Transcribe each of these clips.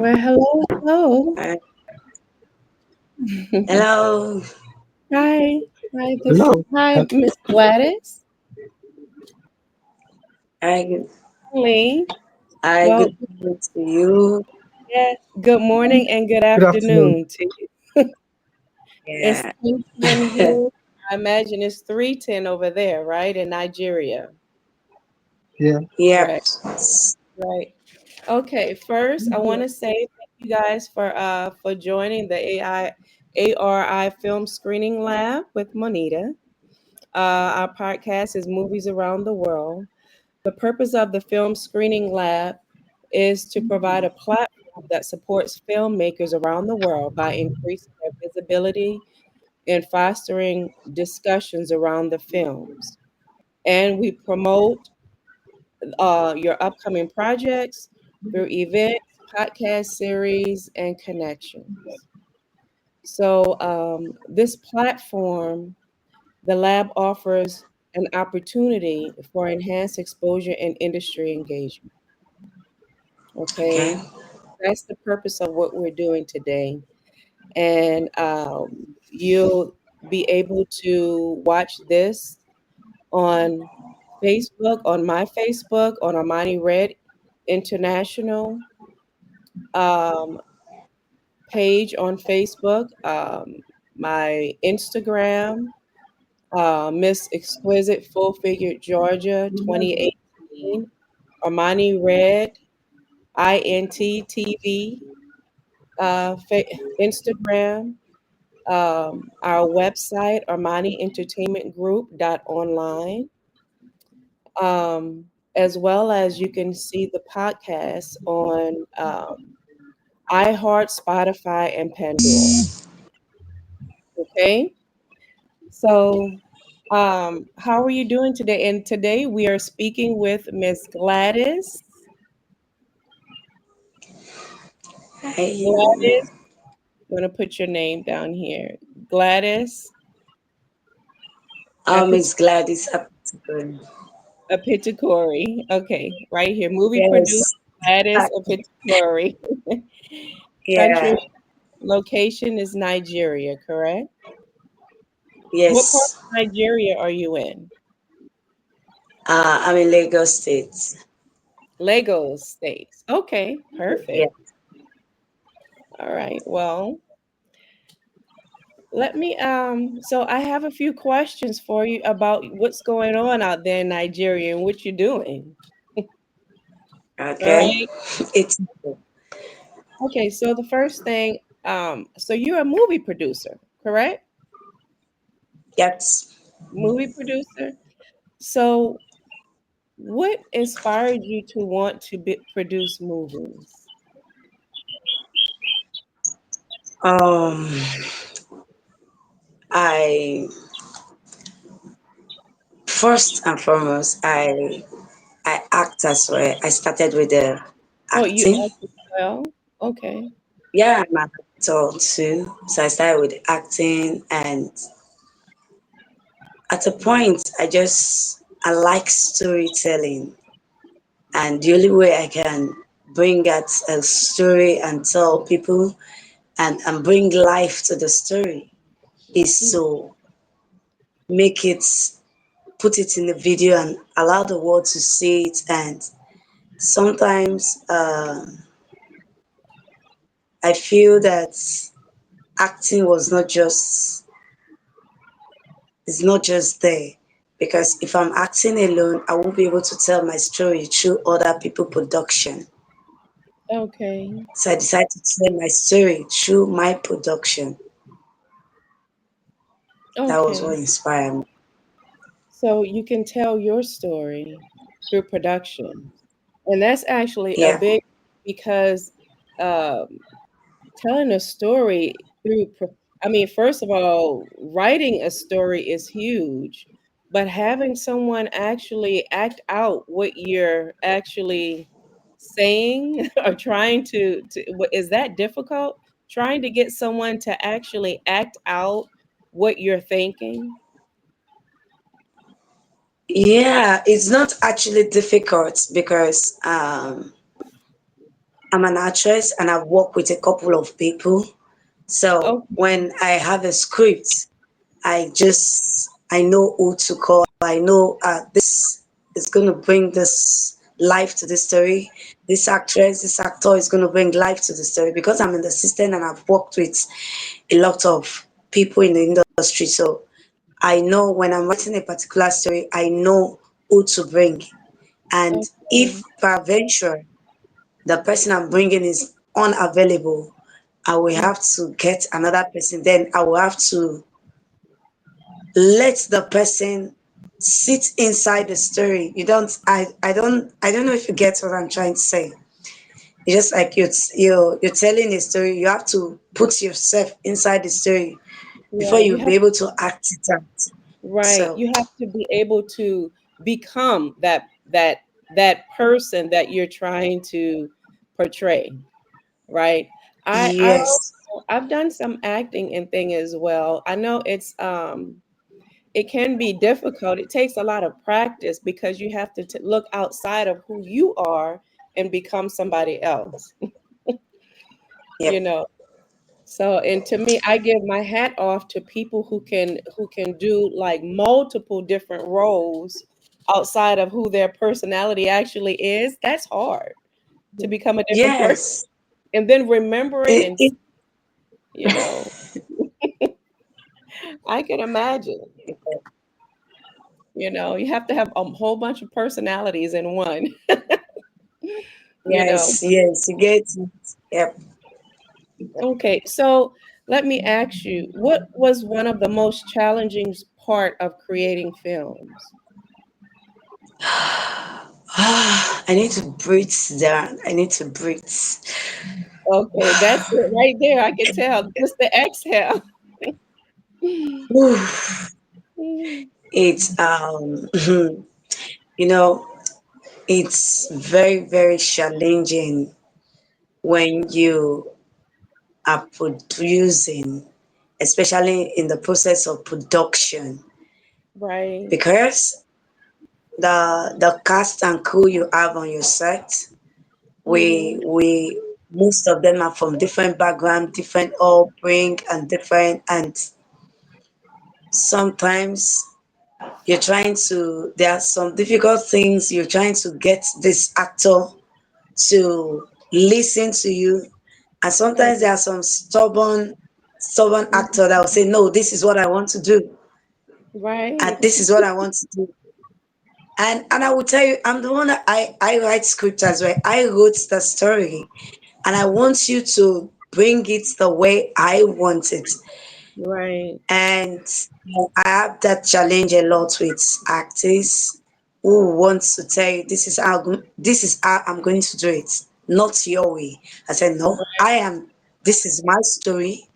Well, hello, hello. Hi. Hello. Hi, hi, Hello. Miss Gladys. Hi. Good. Lee. Hi. Well, Good morning to you. yes. Good morning and good Good afternoon. afternoon to you. It's Yeah. 10:10 here. I imagine it's 3:10 over there, right? In Nigeria. Yeah. Yep. Right, right. Okay, first I want to say thank you guys for joining the ARI Film Screening Lab with Monita. Our podcast is Movies Around the World. The purpose of the Film Screening Lab is to provide a platform that supports filmmakers around the world by increasing their visibility and fostering discussions around the films. And we promote your upcoming projects through events, podcast series, and connections. So, this platform, the lab offers an opportunity for enhanced exposure and industry engagement. Okay. Okay, that's the purpose of what we're doing today. And you'll be able to watch this on Facebook, on my Facebook, on Armani Red International um, page on Facebook, my Instagram, Miss Exquisite Full Figured Georgia 2018, Armani Red, INT Instagram, our website, Armani Entertainment Group online, as well as you can see the podcast on iHeart, Spotify, and Pandora. Okay, so how are you doing today? And today we are speaking with Miss Gladys. Hi. Gladys, I'm gonna put your name down here. Gladys It's Gladys Apitikori. Apitikori. Okay, right here. Movie producer Yes. Gladys Hi. Apitikori. Yeah. Country location is Nigeria, correct? What part Yes. of Nigeria are you in? I'm in Lagos State. Lagos States. Okay, Yeah. perfect. All right. Well, let me so I have a few questions for you about what's going on out there in Nigeria and what you're doing. All Okay. right. It's Okay, so the first thing, so you're a movie producer, correct? yes. Movie producer. So, what inspired you to want to produce movies? Um. I first and foremost, I act as well. I started with the Oh, you acting. act as well? Okay. Yeah, I'm an actor too. So I started with acting, and at a point, I like storytelling, and the only way I can bring out a story and tell people and bring life to the story is Mm. to make it, put it in the video and allow the world to see it. And sometimes I feel that acting was not just it's not just there, because if I'm acting alone, I won't be able to tell my story through other people production. Okay. So I decided to tell my story through my production. That was Okay. what inspired me. So you can tell your story through production. And that's actually a Yeah. big because um, telling a story through, I mean, first of all, writing a story is huge, but having someone actually act out what you're actually saying or trying is that difficult? Trying to get someone to actually act out what you're thinking? Yeah, it's not actually difficult because I'm an actress and I've worked with a couple of people. So Okay. when I have a script, I know who to call. I know this is going to bring this life to the story. This actress, this actor is going to bring life to the story because I'm in the system and I've worked with a lot of people in the industry. So I know when I'm writing a particular story, I know who to bring. And Okay. if peradventure the person I'm bringing is unavailable, I will Mm. have to get another person. Then I will have to let the person sit inside the story. You don't I don't know if you get what I'm trying to say. It's just like you're telling a story, you have to put yourself inside the story before Yeah, you you'll have be able to act it out. right. So You have to be able to become that person that you're trying to portray, right? I yes, also I've done some acting and thing as well. I know it can be difficult. It takes a lot of practice because you have to look outside of who you are and become somebody else, you yep. know. So, and to me, I give my hat off to people who can do like multiple different roles outside of who their personality actually is. That's hard to become a different person Yes. and then remember it It, and it, you know, I can imagine. You have to have a whole bunch of personalities in one, you know. yes, yes, you get it. Yep. Okay, so let me ask you, what was one of the most challenging part of creating films? I need to breathe down. I need to breathe. Okay, that's it right there. I can tell. Just the exhale. Oof. It's you know, it's very, very challenging when you are producing, especially in the process of production, Right. because the cast and crew you have on your set, Mm-hmm. we most of them are from different background, different upbringing, and different, and sometimes you're trying to there are some difficult things you're trying to get this actor to listen to you, and sometimes there are some stubborn actor that will say no, this is what I want to do, and Right. this is what I want to do. And I will tell you, I'm the one that I write script as well. I wrote the story and I want you to bring it the way I want it. Right. And I have that challenge a lot with actors who want to tell you this is how I'm going to do it, not your way. I said no, I am. This is my story.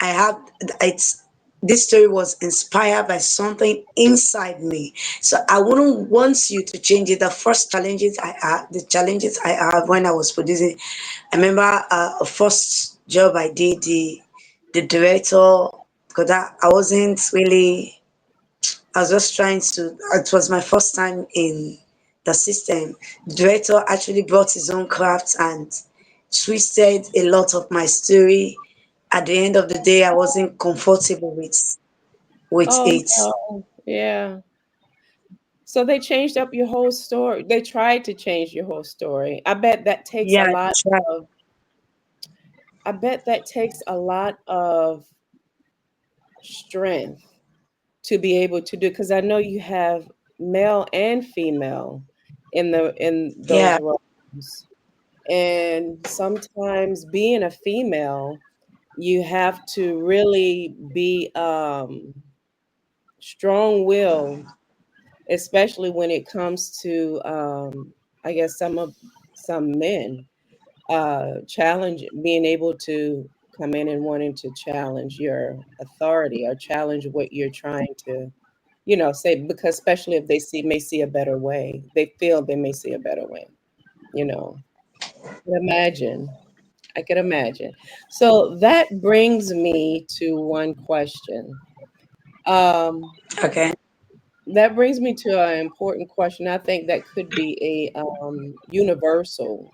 I have it's this story was inspired by something inside me. So I wouldn't want you to change it. The challenges I had when I was producing. I remember a first job I did, the director, because I wasn't really, I was just trying to, it was my first time in the system. The director actually brought his own craft and twisted a lot of my story. At the end of the day, I wasn't comfortable with Oh it. no. Yeah. So they changed up your whole story. They tried to change your whole story. Yeah, I tried. of I bet that takes a lot of strength to be able to do because I know you have male and female in Yeah, those roles. And sometimes being a female, you have to really be strong-willed, especially when it comes to I guess some men challenge being able to come in and wanting to challenge your authority or challenge what you're trying to say, because especially if they may see a better way, they feel they may see a better way you know imagine I could imagine. So that brings me to one question. um okay. that brings me to an important question. I think that could be a universal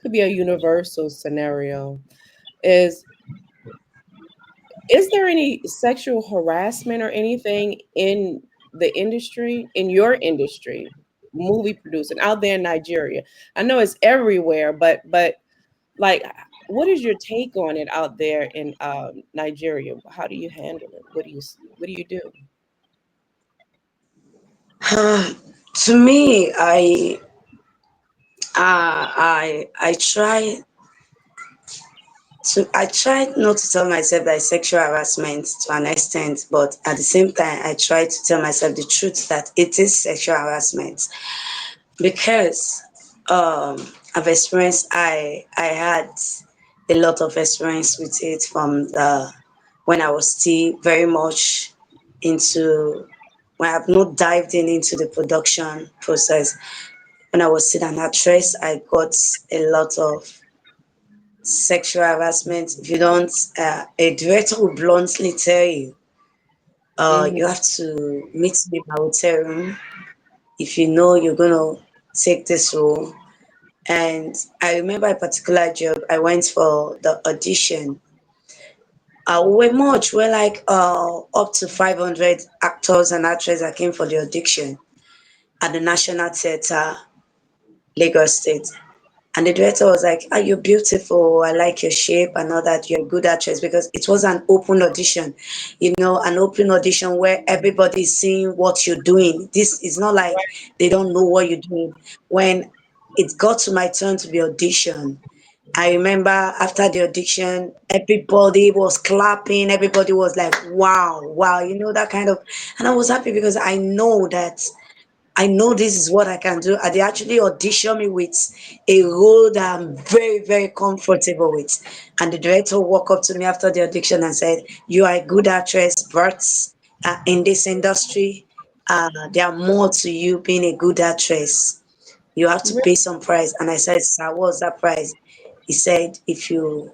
could be a universal scenario. Is is there any sexual harassment or anything in the industry, in your industry, movie producing out there in Nigeria? I know it's everywhere, but like, what is your take on it out there in Nigeria? How do you handle it? What do you do? To me, I try I try not to tell myself that it's sexual harassment to an extent, but at the same time, I try to tell myself the truth that it is sexual harassment because I've experienced. I had a lot of experience with it from the when I was still very much into when I've not dived in into the production process. When I was still an actress, I got a lot of sexual harassment. If you don't, a director will bluntly tell you, Hmm. you have to meet me in my hotel room if you know you're gonna take this role. And I remember a particular job I went for the audition. We're like up to 500 actors and actresses that came for the audition at the National Theatre, Lagos State. And the director was like, "Are you beautiful? I like your shape and all that. You're a good actress." Because it was an open audition, an open audition where everybody is seeing what you're doing. This is not like they don't know what you're doing. When it got to my turn to be auditioned, I remember after the audition, everybody was clapping. Everybody was like, "Wow, wow," that kind of. And I was happy because I know this is what I can do. And they actually auditioned me with a role that I'm very, very comfortable with. And the director walked up to me after the audition and said, "You are a good actress, but in this industry, there are more to you being a good actress. You have to pay some price." And I said, "Sir, what's that price?" He said, "If you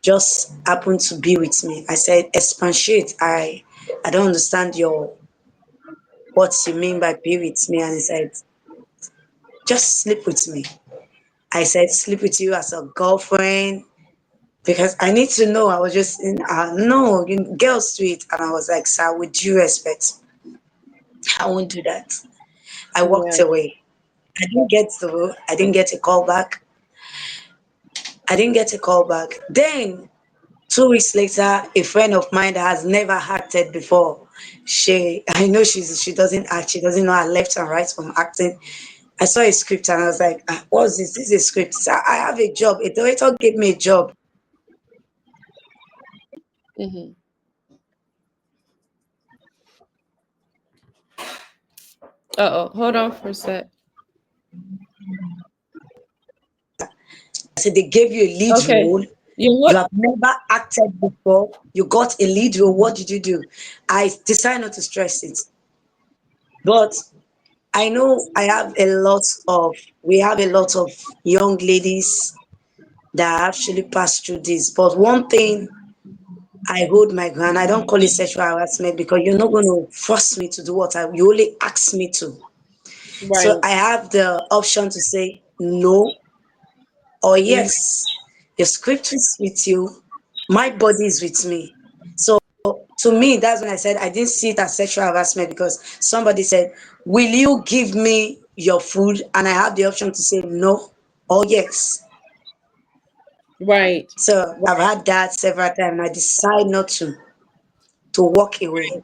just happen to be with me." I said, "Expatiate. I don't understand your what you mean by be with me." And he said, "Just sleep with me." I said, "Sleep with you as a girlfriend?" Because I need to know. I was just in, no, girl street. And I was like, "Sir, with due respect, I won't do that." I walked Yeah. away. I didn't get a call back. I didn't get a call back. Then 2 weeks later, a friend of mine that has never acted before, I know she doesn't act. She doesn't know her left and right from acting. I saw a script and I was like, "What's this? This is a script." So I have a job. A director gave me a job. Hmm. Uh oh. Hold on for a sec. I said, "They gave you a lead Okay. role. You You what? have never acted before. You got a lead role. What did you do?" I decided not to stress it. But I know we have a lot of young ladies that actually pass through this. But one thing, I hold my ground. I don't call it sexual harassment because you're not going to force me to do you only ask me to. So Right. I have the option to say no or Hmm. yes. Your script is with you, my body is with me. So to me, that's when I said I didn't see it as sexual harassment because somebody said, "Will you give me your food?" And I have the option to say no or yes. Right. So I've had that several times and I decide not to walk away.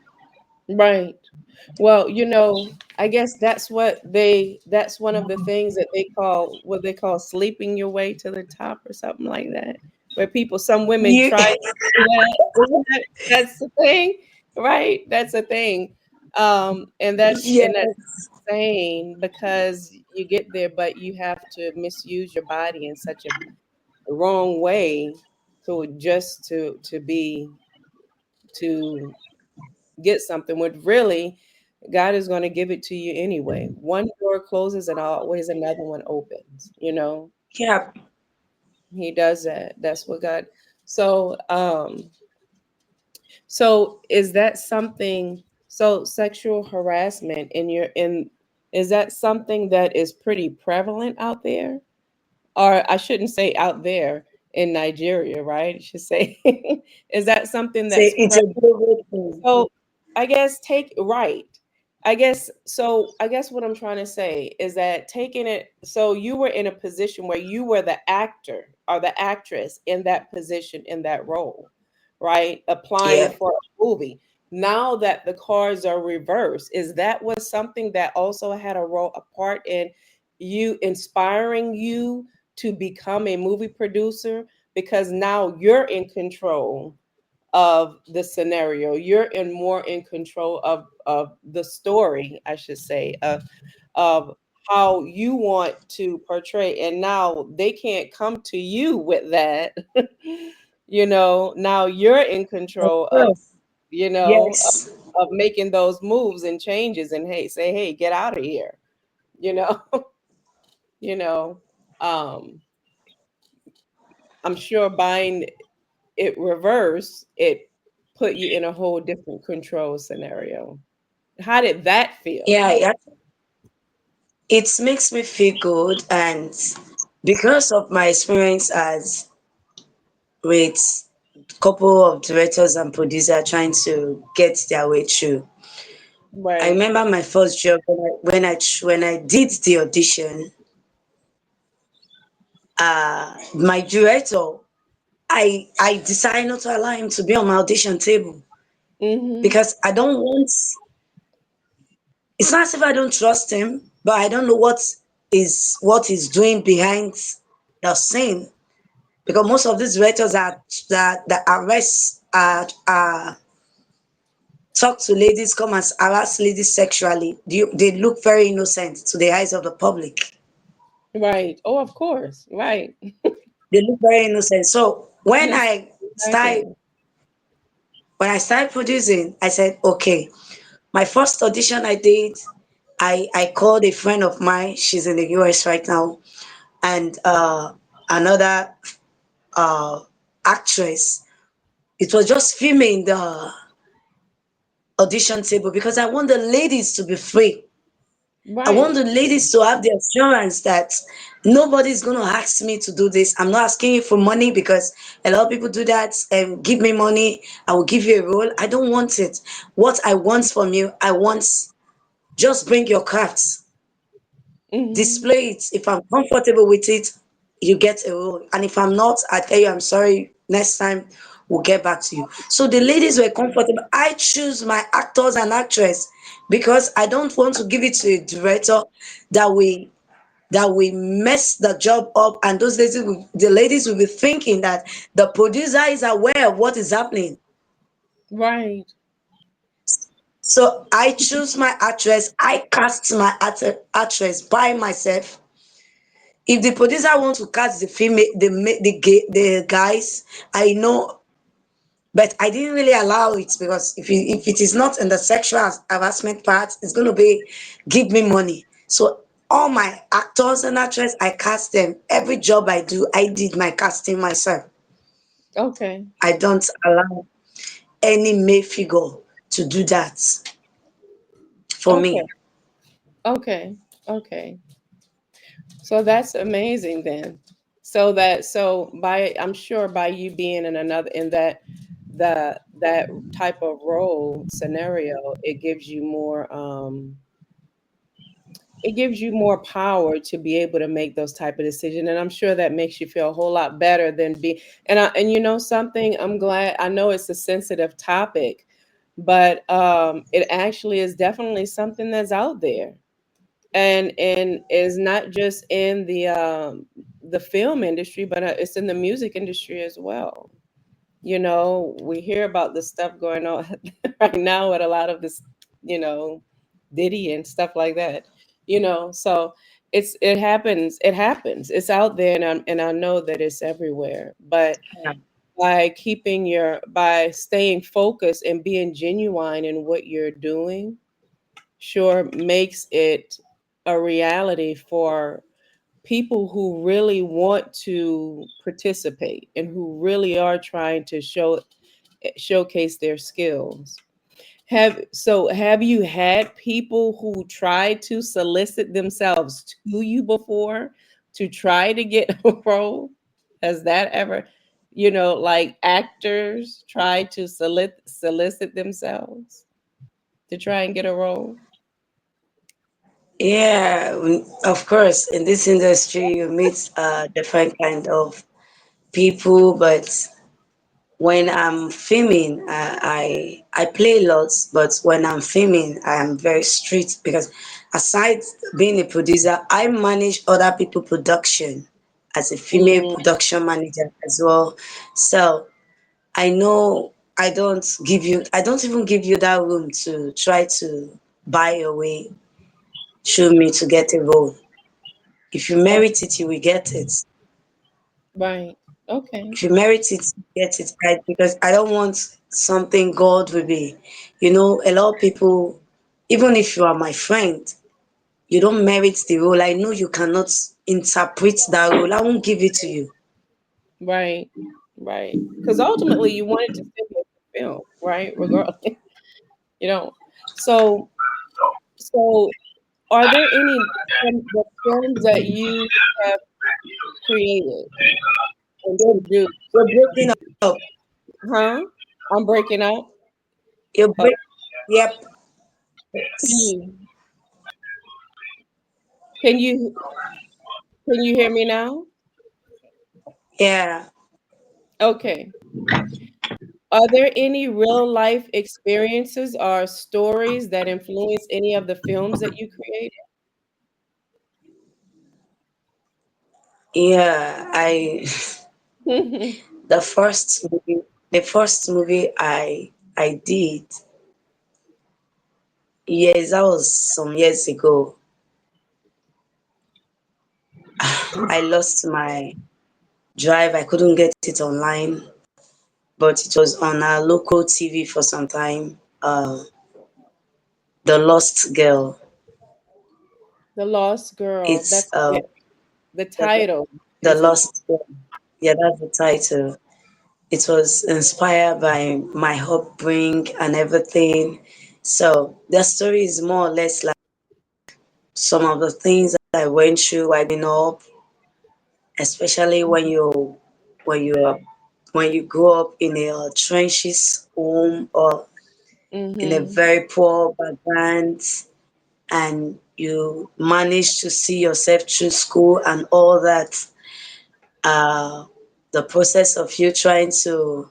Right. Well, I guess that's one of the things that they call what they call sleeping your way to the top or something like that. Where some women You, try to do that. That's the thing, right? That's a thing. And that's yes, insane because you get there, but you have to misuse your body in such a wrong way to get something when really God is going to give it to you anyway. One door closes and always another one opens, yeah. He does that. That's what God. So so is that something so sexual harassment in is that something that is pretty prevalent out there? or I shouldn't say out there in Nigeria, right? I should say, is that something Say that's it's a global thing. so I guess take right. I guess so. I guess what I'm trying to say is that taking it, so you were in a position where you were the actor or the actress in that position, in that role, right? Applying Yeah. for a movie. Now that the cards are reversed, is that was something that also had a part in you inspiring you to become a movie producer because now you're in control of the scenario. You're in more in control of the story, I should say, of how you want to portray. And now they can't come to you with that. Now you're in Of control course. you know, of, Yes. of making those moves and changes and hey, say, hey, get out of here, you know, you know. Um, I'm sure buying it reverse, it put you in a whole different control scenario. How did that feel? Yeah, yeah. It makes me feel good, and because of my experience as with couple of directors and producers trying to get their way through. I Right. remember my first job when I did the audition. My director, I decided not to allow him to be on my audition table Mm-hmm. because I don't want. It's not as if I don't trust him, but I don't know what he's doing behind the scene because most of these directors that arrest talk to ladies, come and harass ladies sexually. They look very innocent to the eyes of the public. Right. Oh, of course. Right. They look very innocent. So Yes, exactly. when I started producing, I said, okay. My first audition I did, I called a friend of mine. She's in the US right now, and another uh, actress. It was just female in the audition table because I want the ladies to be free. I want Right. the ladies to have the assurance that nobody's going to ask me to do this. I'm not asking you for money because a lot of people do that and give me money. I will give you a role. I don't want it. What I want from you, I want just bring your crafts, Mm-hmm. display it. If I'm comfortable with it, you get a role. And if I'm not, I tell you, I'm sorry. Next time, we'll get back to you. So the ladies were comfortable. I choose my actors and actress because I don't want to give it to a director that we mess the job up, and the ladies will be thinking that the producer is aware of what is happening. Right. So I choose my actress, I cast my actress by myself. If the producer wants to cast the female, the guys, I know, but I didn't really allow it because if it is not in the sexual harassment part, it's going to be give me money. So all my actors and actresses, I cast them. Every job I do, I did my casting myself. Okay. I don't allow any male figure to do that for Okay. me. Okay. Okay. So that's amazing then. So by I'm sure by you being in another in that type of role scenario, it gives you more power to be able to make those type of decisions, and I'm sure that makes you feel a whole lot better than be and you know something, I'm glad. I know it's a sensitive topic, but it actually is definitely something that's out there and is not just in the film industry, but it's in the music industry as well. We hear about the stuff going on right now with a lot of this, you know, Diddy and stuff like that. So it happens. It's out there, and I know that it's everywhere. But Yeah. by staying focused and being genuine in what you're doing, sure makes it a reality for people who really want to participate and who really are trying to showcase their skills. Have you had people who tried to solicit themselves to you before to try to get a role? Has that ever, like actors try to solicit themselves to try and get a role? Yeah, of course. In this industry, you meet different kind of people, but when I'm filming, I play lots, but when I'm filming, I am very strict because aside being a producer, I manage other people production as a female Mm, production manager as well. So I know I don't even give you that room to try to buy your way through me to get a role. If you okay, merit it, you will get it. right. Okay. If you merit it, get it right. Because I don't want something God will be. You know, a lot of people, even if you are my friend, you don't merit the role. I know you cannot interpret that role. I won't give it to you. Right. Right. Because ultimately you wanted to still get the film, right? Regardless, you know. So so are there any from the films that you have created and You're, produced? you're breaking up. Huh? I'm breaking up. You're Oh, break. Yep. can you can you can you hear me now? Yeah. Okay. Are there any real life experiences or stories that influence any of the films that you Yeah. I created? the first movie I did, yes, that was some years ago. I lost my drive. I couldn't get it online, but it was on our local TV for some time. The Lost Girl. The Lost Girl. It's That's the the, title, the isn't it? Lost Girl. Yeah, that's the title. It was inspired by my upbringing and everything. So the story is more or less like some of the things that I went through while growing up, especially when you when you grow up in a trenches home or in a Mm-hmm. very poor background and you manage to see yourself through school and all that, uh, the process of you trying to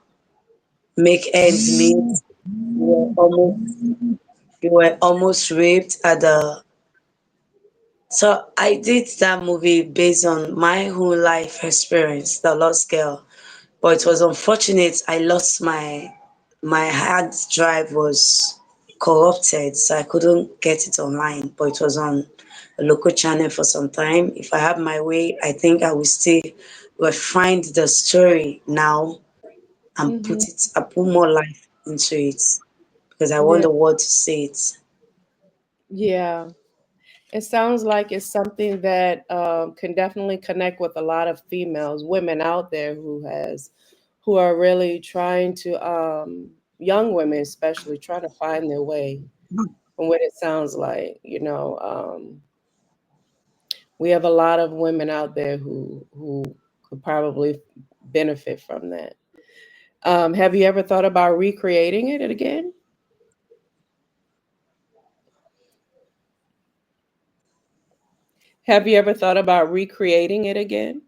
make ends meet, you were almost you were almost raped at the. So I did that movie based on my whole life experience, The Lost Girl. But it was unfortunate. I lost my hard drive was corrupted, so I couldn't get it online. But it was on a local channel for some time. If I have my way, I think I will still refine the story now and Mm-hmm. I put more life into it because I want Yeah. the world to see it. Yeah. It sounds like it's something that can definitely connect with a lot of females, women out there who are really trying to, young women especially, try to find their way. And what it sounds like, we have a lot of women out there who could probably benefit from that. Have you ever thought about recreating it again? Have you ever thought about recreating it again?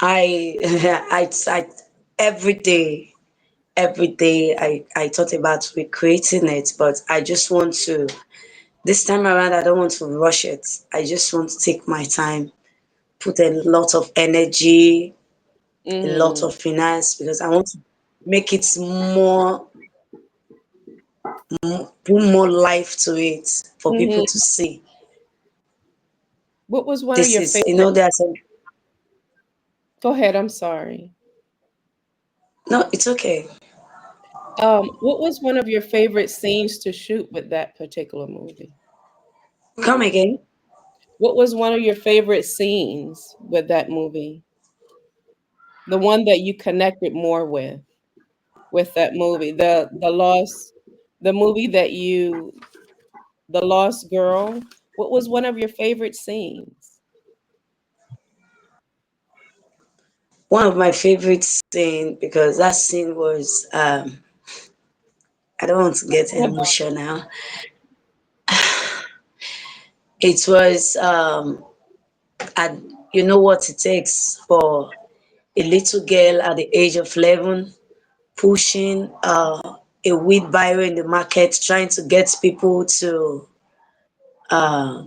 I I every day I thought about recreating it, but I just want to this time around I don't want to rush it. I just want to take my time, put a lot of energy, a lot Mm-hmm. of finance because I want to make it put more life to it for people to Mm-hmm. see. What was one of This your is, favorite? there's some, Go ahead. I'm sorry. no, it's okay. What was one of your favorite scenes to shoot with that particular movie? Come again. What was one of your favorite scenes with that movie? The one that you connected more with that movie, the movie that you, The Lost Girl. What was one of your favorite scenes? One of my favorite scene, because that scene was I don't want to get emotional. It was at, you know what it takes for a little girl at the age of 11 pushing a wheat barrow in the market, trying to get people to uh,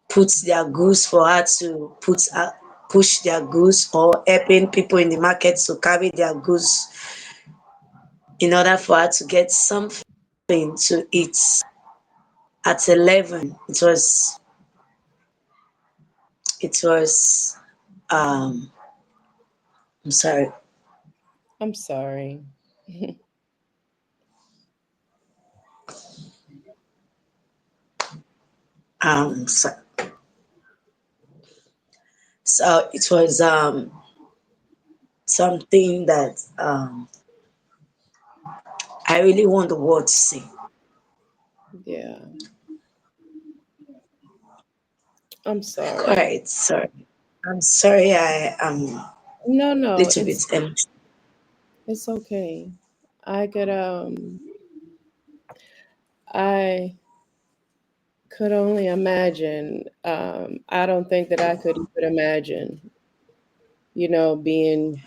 put their goods for her to push their goods, or helping people in the market to carry their goods in order for her to get something to eat. At 11, it was I'm sorry. I'm sorry. So, so it was something that I really want the world to see. Yeah, I'm All sorry. right, sorry. I'm sorry I am a No, no, little bit emotional. it's okay. I could I could only imagine. I don't think that I could even imagine, being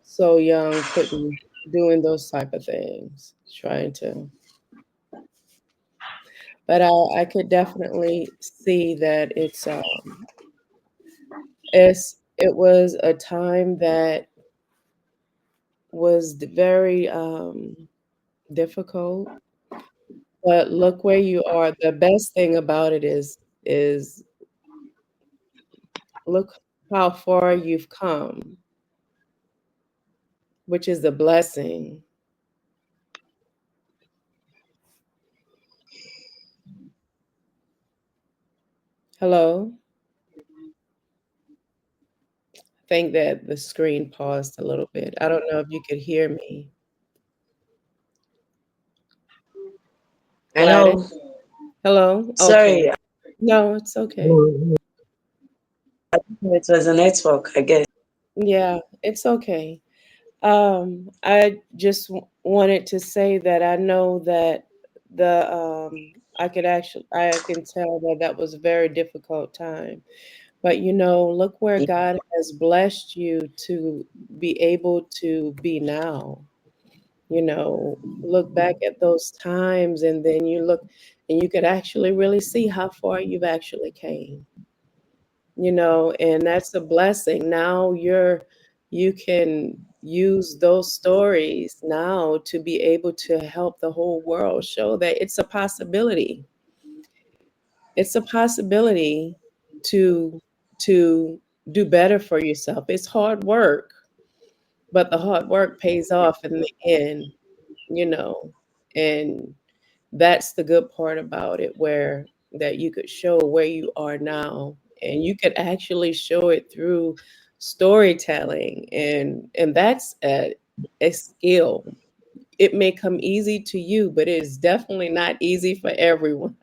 so young, doing those type of things, trying to. But I could definitely see that it was a time that was very difficult. But look where you are. The best thing about it is look how far you've come, which is a blessing. Hello? I think that the screen paused a little bit. I don't know if you could hear me. Gladys? Hello. Hello? Okay. Sorry, No, it's okay. Hello, it was a network, I guess. Yeah, it's okay. I just wanted to say that I know that I can tell that that was a very difficult time. But look where God has blessed you to be able to be now. Look back at those times, and then you look and you could actually really see how far you've actually came. And that's a blessing. Now you can use those stories now to be able to help the whole world, show that it's a possibility. It's a possibility to to do better for yourself. It's hard work, but the hard work pays off in the end, you know. And that's the good part about it, where that you could show where you are now, and you could actually show it through storytelling, and that's a skill. It may come easy to you, but it is definitely not easy for everyone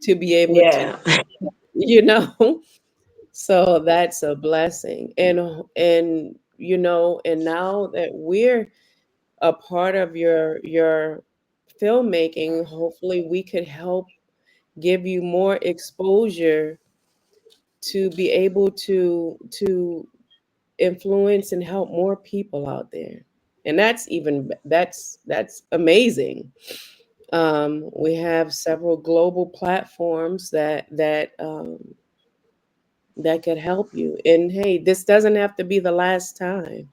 to be able to, Yeah, you know. So that's a blessing. And now that we're a part of your filmmaking, hopefully we could help give you more exposure to be able to influence and help more people out there. And that's amazing. We have several global platforms that could help you. And hey, this doesn't have to be the last time.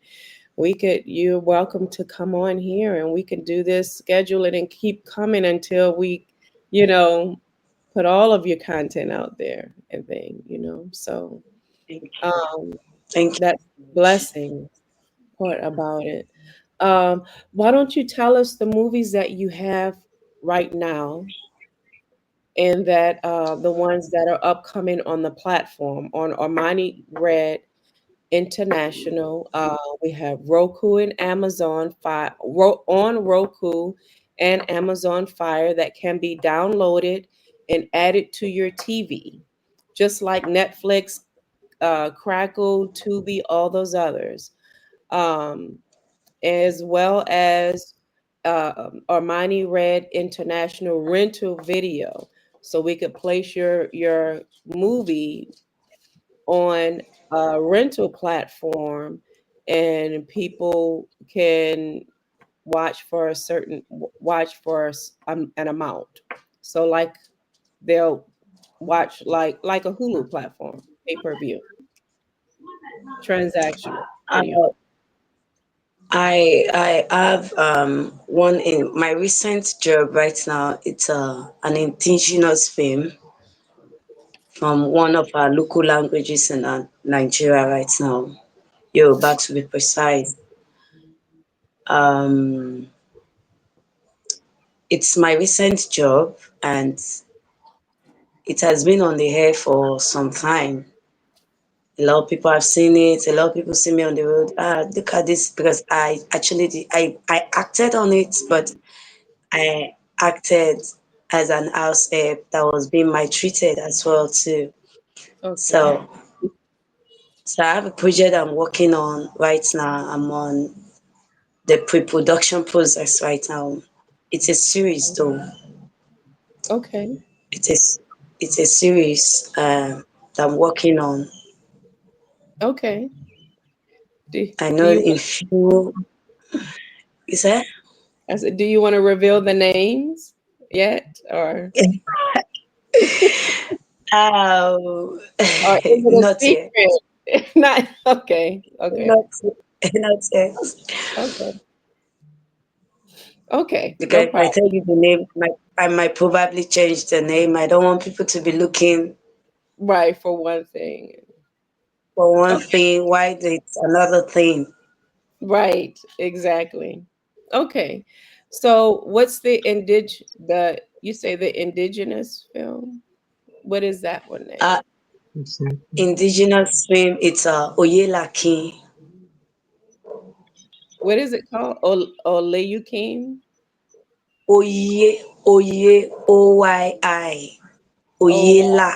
You're welcome to come on here, and we can do this, schedule it, and keep coming until we, you know, put all of your content out there and thing. So thank you. um Thank that's blessing part about it. Um, why don't you tell us the movies that you have right now, and that the ones that are upcoming on the platform on Armani Red International. We have Roku and Amazon Fire on Roku and Amazon Fire that can be downloaded and added to your TV. just like Netflix, Crackle, Tubi, all those others, um, as well as Armani Red International Rental Video, so we could place your movie on a rental platform, and people can watch for an amount. So like they'll watch like a Hulu platform, pay-per-view, transactional video. Uh, I have one in my recent job right now. It's an indigenous film from one of our local languages in Nigeria right now. Yoruba to be precise. Um, it's my recent job and it has been on the air for some time. A lot of people have seen it. A lot of people see me on the road. Look at this because I actually I acted on it, but I acted as an house help that was being maltreated as well too. Okay. So so I have a project I'm working on right now. I'm on the pre-production process right now. It's a series though. Okay. It is it's a series that I'm working on. Okay. Do, I do know you in few is that I said, do you want to reveal the names yet, oh or is it a not yet. secret? Not okay. Okay. Not not yet. Okay. Okay. No Because if I problem. tell you the name, I might probably change the name. I don't want people to be looking Right, for one thing. for one Okay. thing while it's another thing. Right. Exactly. Okay. So what's the you say the indigenous film? What is that one name? Uh, indigenous film, it's Oyelaki. What is it called? Oleyukim? Oye, Oye, Oyi. Oh, Oyela.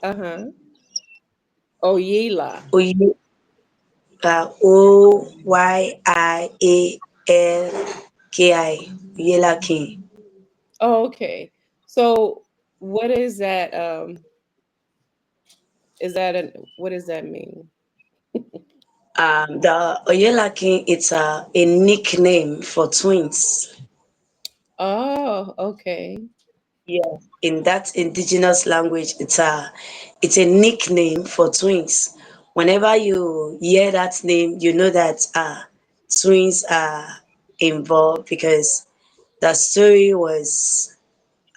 uh-huh. Oyela. Oye, Oyalaki. Oyelaki. Oh, okay. So what is that? Is that what does that mean? The Oyelaki, it's a nickname for twins. Oh, okay. Yeah, in that indigenous language, it's a nickname for twins. Whenever you hear that name, you know that twins are involved because the story was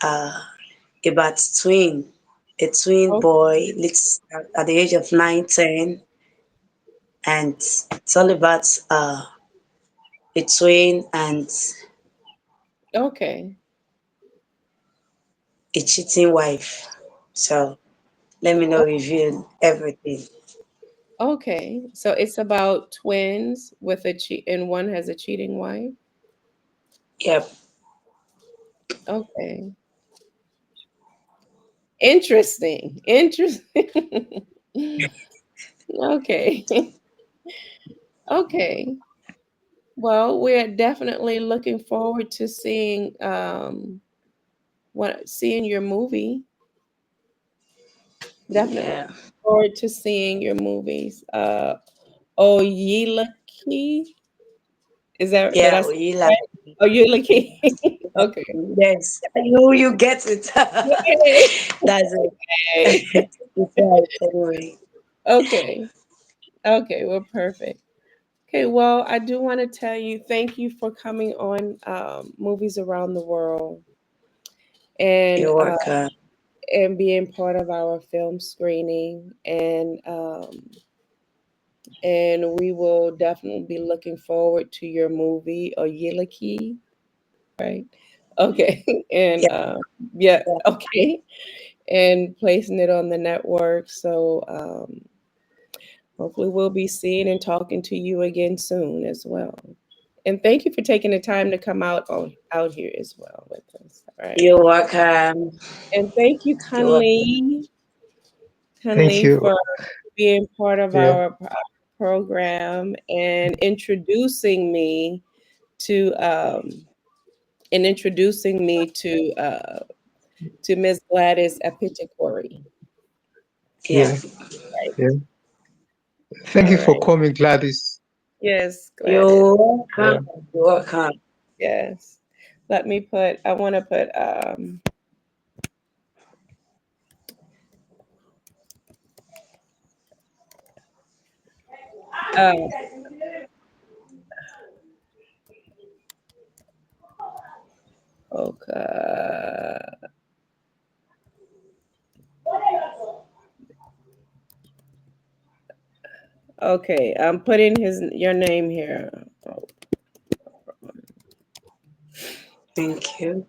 about a twin Oh, boy at the age of 9, 10, and it's all about a twin and okay. a cheating wife. So let me not reveal everything. Okay. So it's about twins with a cheat and one has a cheating wife. Yep. Okay. Interesting. Interesting. Okay. Okay. Well, we're definitely looking forward to seeing your movie. Definitely Yeah. forward to seeing your movies. Oyelaki. Is that did Yeah, I say we it like right? Oyelaki. Okay. yes. You get it. Yay. That's it. Okay. It's right anyway. Okay. Okay. Well, perfect. Okay. Well, I do want to tell you thank you for coming on Movies Around the World and You're welcome. being part of our film screening, and we will definitely be looking forward to your movie Oyelaki, right? Okay. And Yeah, yeah, yeah, okay. And placing it on the network. So hopefully we'll be seeing and talking to you again soon as well. And thank you for taking the time to come out here as well with us. All right. You're welcome. And thank you, You're welcome. Thank Kunle, you. for being part of Yeah. our program and to um, introducing me to Miss Gladys Apitikori. Yeah. Yeah. Right. Yeah. Thank All you for right. coming, Gladys. Yes, Gladys. You're Yeah. welcome. You're welcome. Yes. I want to put, uh, okay. Okay. I'm putting your name here. Oh, Thank you.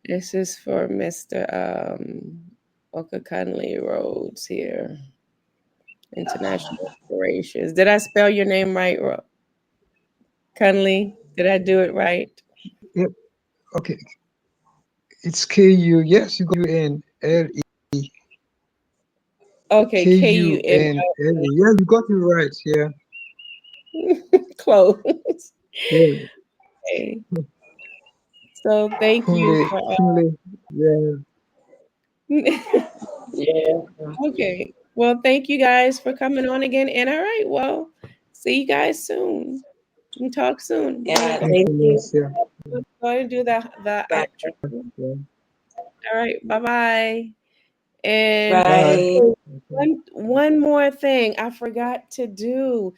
this is for Mr. Okakanli Rhodes here. International Operations. Did I spell your name right, Kunle? Did I do it right? Yeah. Okay. It's KU. Yes, you got UNLE. Okay, KUN. KUNLE. Yeah, you got it right. Yeah. Close. Yeah. Okay. So thank you Kunle. for. Kunle. Yeah. Yeah. Okay. Well, thank you guys for coming on again. And all right, well, see you guys soon. We talk soon. I'm gonna Yeah. go, Thank Thank you, you. miss. Yeah. go ahead and do the Bye. outro. Yeah. All right, bye bye. And Bye. Bye. Okay. one more thing I forgot to do.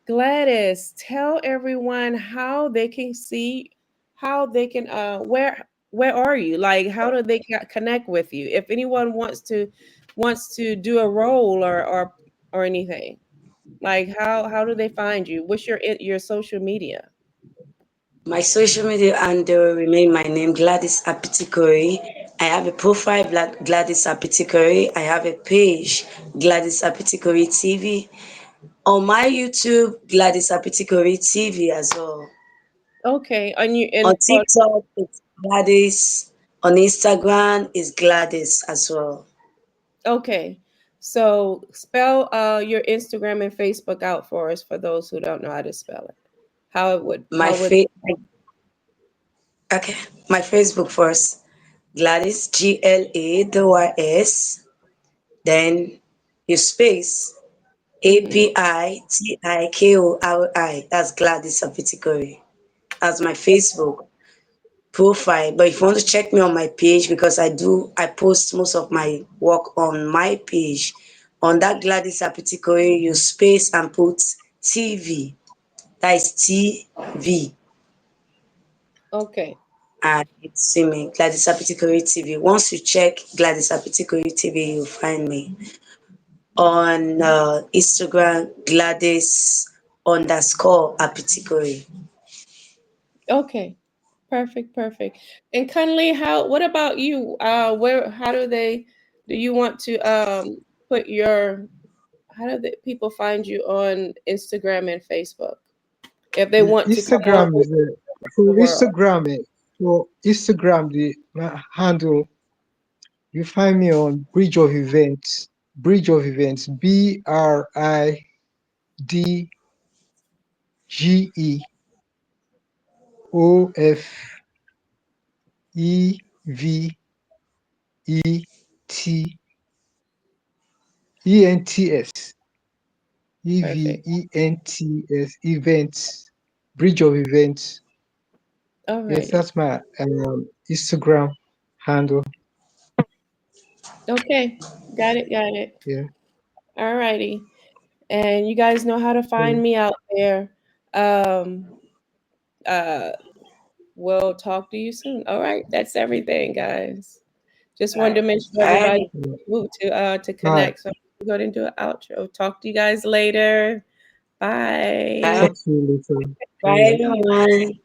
Gladys, tell everyone how they can see, how they can where are you? Like how do they connect with you? If anyone wants to do a role or anything. Like how do they find you? What's your social media? My social media handle remain my name, Gladys Apitikori. I have a profile, Gladys Apitikori. I have a page, Gladys Apitikori TV. On my YouTube, Gladys Apitikori TV as well. Okay, on you On and on TikTok, it's Gladys. On Instagram, is Gladys as well. okay. So spell your Instagram and Facebook out for us for those who don't know how to spell it. My How would fa- okay, my Facebook first, Gladys GLADYS. Then you space mhm. APITIKORI. That's Gladys Apitikori. That's my Facebook profile. But if you want to check me on my page, because I post most of my work on my page. On that Gladys Apitikori, you space and put TV. That is TV. Okay. And it's see me, Gladys Apitikori TV. Once you check Gladys Apitikori TV, you'll find me. On Instagram, Gladys underscore Apitikori. Okay. Perfect, perfect. And Kunle, what about you? How do you want to put your, how do the people find you on Instagram and Facebook if they want to come on Instagram is for the world? Instagram. For Instagram, the my handle you find me on Bridge of Events. Bridge of Events. BRIGEOFEVENTS. Perfect. Events. Bridge of Events. Yes, Alrighty. that's my Instagram handle. Okay. Got it. Got it. Yeah. Alrighty. And you guys know how to find Yeah. me out there. Um, uh, we'll talk to you soon. All right. That's everything, guys. Just wanted to make sure everybody Bye. Yeah. moved to Bye. connect. So I'm going to do an outro. Talk to you guys later. Bye. Bye. Talk to you later. Bye, Bye. everyone.